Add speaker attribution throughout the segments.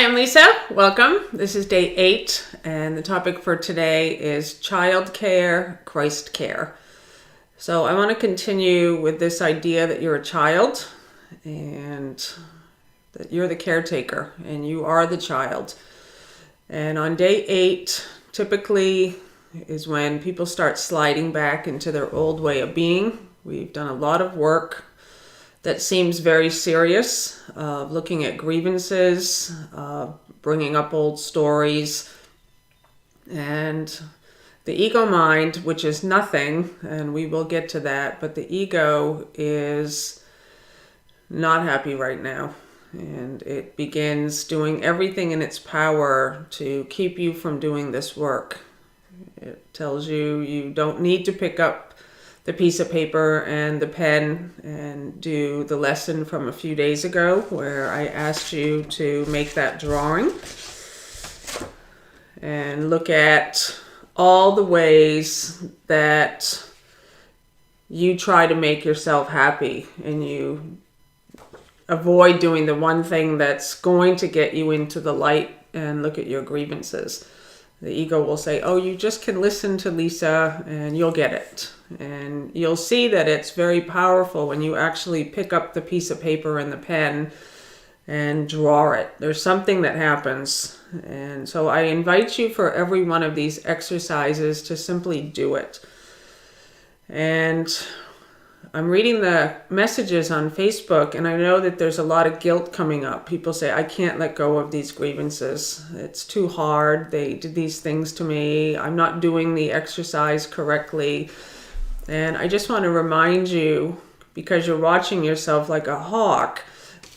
Speaker 1: Hi, I'm Lisa. Welcome. This is day 8, and the topic for today is child care, Christ care. So I want to continue with this idea that you're a child and that you're the caretaker and you are the child. And on day 8, typically is when people start sliding back into their old way of being. We've done a lot of work that seems very serious, looking at grievances, bringing up old stories, and the ego mind, which is nothing, and we will get to that, but the ego is not happy right now, and it begins doing everything in its power to keep you from doing this work. It tells you you don't need to pick up the piece of paper and the pen and do the lesson from a few days ago where I asked you to make that drawing and look at all the ways that you try to make yourself happy and you avoid doing the one thing that's going to get you into the light and look at your grievances. The ego will say, oh, you just can listen to Lisa and you'll get it. And you'll see that it's very powerful when you actually pick up the piece of paper and the pen and draw it. There's something that happens. And so I invite you for every one of these exercises to simply do it. And I'm reading the messages on Facebook, and I know that there's a lot of guilt coming up. People say, I can't let go of these grievances. It's too hard. They did these things to me. I'm not doing the exercise correctly. And I just want to remind you, because you're watching yourself like a hawk,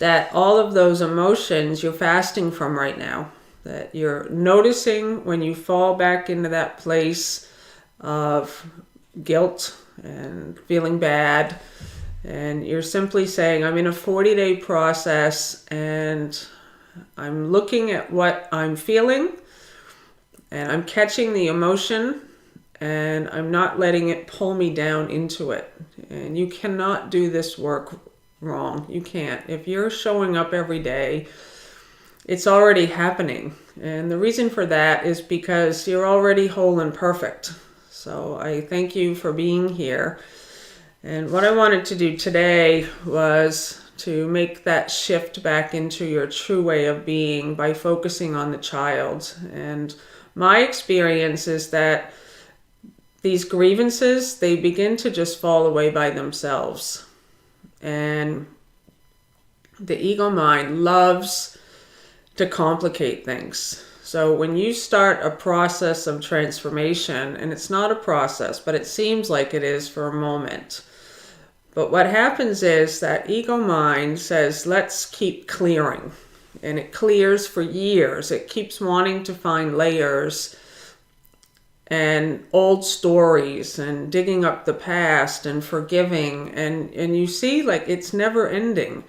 Speaker 1: that all of those emotions you're fasting from right now, that you're noticing when you fall back into that place of guilt and feeling bad, and you're simply saying, I'm in a 40-day process and I'm looking at what I'm feeling and I'm catching the emotion and I'm not letting it pull me down into it. And you cannot do this work wrong. You can't. If you're showing up every day, it's already happening. And the reason for that is because you're already whole and perfect. So I thank you for being here. And what I wanted to do today was to make that shift back into your true way of being by focusing on the child. And my experience is that these grievances, they begin to just fall away by themselves. And the ego mind loves to complicate things. So when you start a process of transformation, and it's not a process, but it seems like it is for a moment. But what happens is that ego mind says, let's keep clearing. And it clears for years. It keeps wanting to find layers and old stories and digging up the past and forgiving. And you see, like, it's never ending.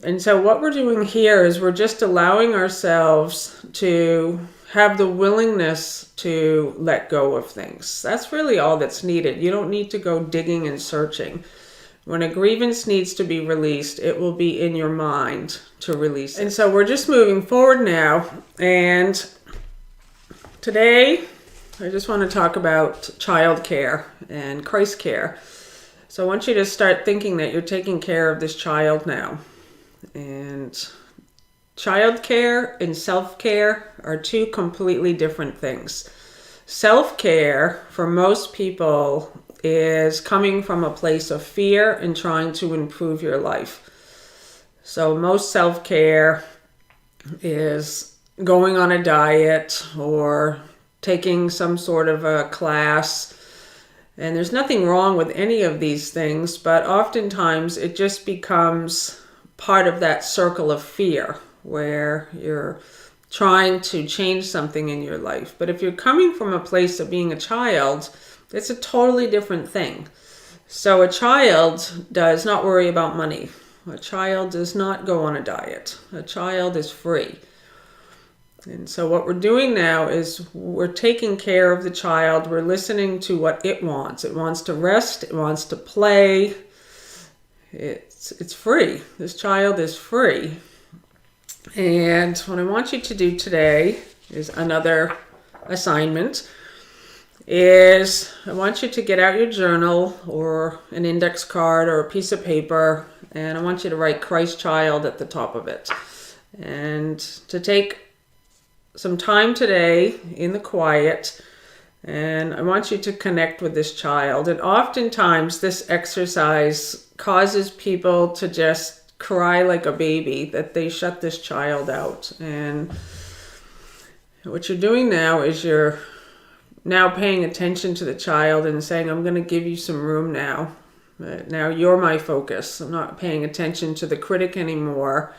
Speaker 1: And so what we're doing here is we're just allowing ourselves to have the willingness to let go of things. That's really all that's needed. You don't need to go digging and searching. When a grievance needs to be released, it will be in your mind to release it. And so we're just moving forward now. And today, I just want to talk about child care and Christ care. So I want you to start thinking that you're taking care of this child now. And child care and self-care are two completely different things. Self-care, for most people, is coming from a place of fear and trying to improve your life. So most self-care is going on a diet or taking some sort of a class. And there's nothing wrong with any of these things, but oftentimes it just becomes part of that circle of fear where you're trying to change something in your life. But if you're coming from a place of being a child, it's a totally different thing. So a child does not worry about money. A child does not go on a diet. A child is free. And so what we're doing now is we're taking care of the child. We're listening to what it wants. It wants to rest. It wants to play. It's free. This child is free. And what I want you to do today is another assignment. I want you to get out your journal or an index card or a piece of paper, and I want you to write Christ child at the top of it. And to take some time today in the quiet, and I want you to connect with this child. And oftentimes this exercise causes people to just cry like a baby, that they shut this child out. And what you're doing now is you're now paying attention to the child and saying, I'm going to give you some room now. Now you're my focus. I'm not paying attention to the critic anymore.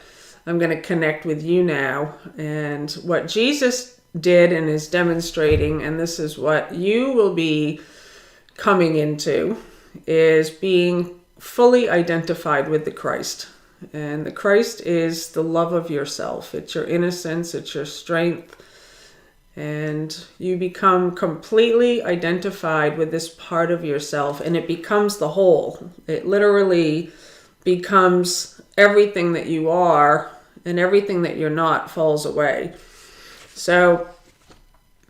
Speaker 1: I'm going to connect with you now. And what Jesus did and is demonstrating, and this is what you will be coming into, is being fully identified with the Christ. And the Christ is the love of yourself. It's your innocence, it's your strength. And you become completely identified with this part of yourself, and it becomes the whole. It literally becomes everything that you are, and everything that you're not falls away. So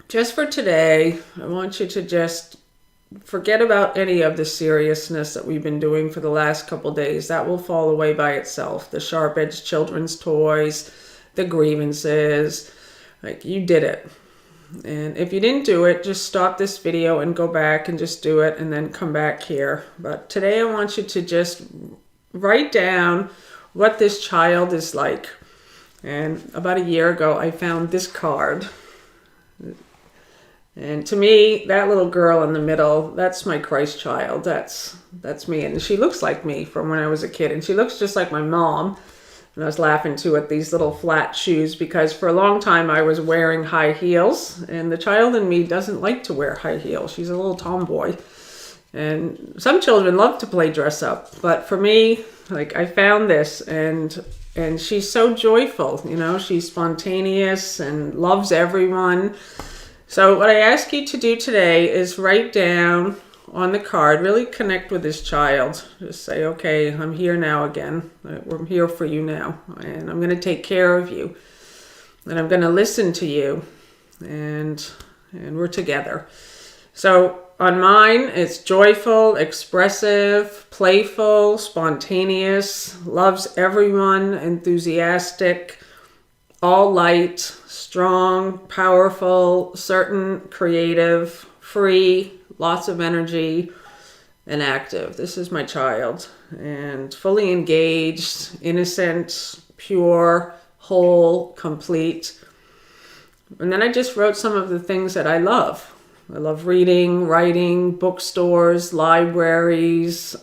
Speaker 1: just for today, I want you to just forget about any of the seriousness that we've been doing for the last couple days. That will fall away by itself. The sharp-edged children's toys, the grievances, like you did it. And if you didn't do it, just stop this video and go back and just do it and then come back here. But today I want you to just write down what this child is like. And about a year ago, I found this card. And to me, that little girl in the middle, that's my Christ child. That's me. And she looks like me from when I was a kid. And she looks just like my mom. And I was laughing too at these little flat shoes, because for a long time I was wearing high heels, and the child in me doesn't like to wear high heels. She's a little tomboy. And some children love to play dress up, but for me, like, I found this, and she's so joyful, you know, she's spontaneous and loves everyone. So what I ask you to do today is write down on the card, really connect with this child. Just say, okay, I'm here now again. I'm here for you now. And I'm going to take care of you. And I'm going to listen to you. And we're together. So on mine, it's joyful, expressive, playful, spontaneous, loves everyone, enthusiastic, all light, strong, powerful, certain, creative, free, lots of energy, and active. This is my child. And fully engaged, innocent, pure, whole, complete. And then I just wrote some of the things that I love. I love reading, writing, bookstores, libraries.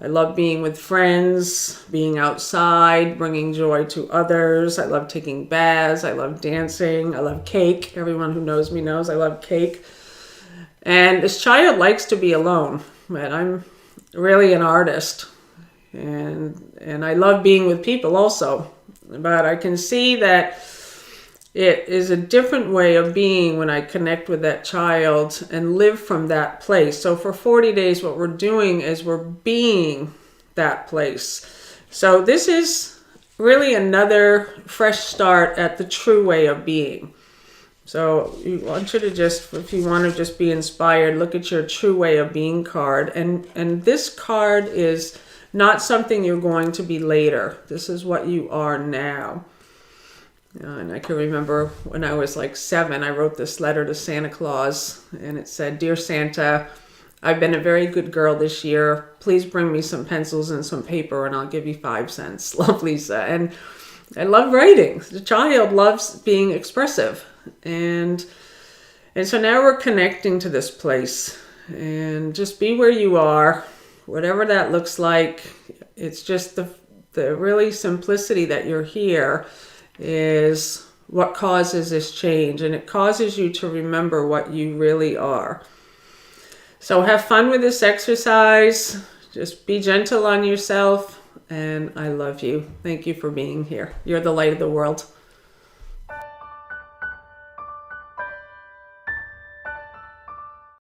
Speaker 1: I love being with friends, being outside, bringing joy to others. I love taking baths. I love dancing. I love cake. Everyone who knows me knows I love cake. And this child likes to be alone, but I'm really an artist, and I love being with people also. But I can see that it is a different way of being when I connect with that child and live from that place. So for 40 days, what we're doing is we're being that place. So this is really another fresh start at the true way of being. So I want you to just, if you want to just be inspired, look at your true way of being card. And this card is not something you're going to be later. This is what you are now. And I can remember when I was like 7, I wrote this letter to Santa Claus, and it said, "Dear Santa, I've been a very good girl this year. Please bring me some pencils and some paper and I'll give you 5 cents. Love, Lisa." And I love writing. The child loves being expressive. And so now we're connecting to this place, and just be where you are, whatever that looks like. It's just the really simplicity that you're here is what causes this change, and it causes you to remember what you really are. So have fun with this exercise. Just be gentle on yourself, and I love you. Thank you for being here. You're the light of the world.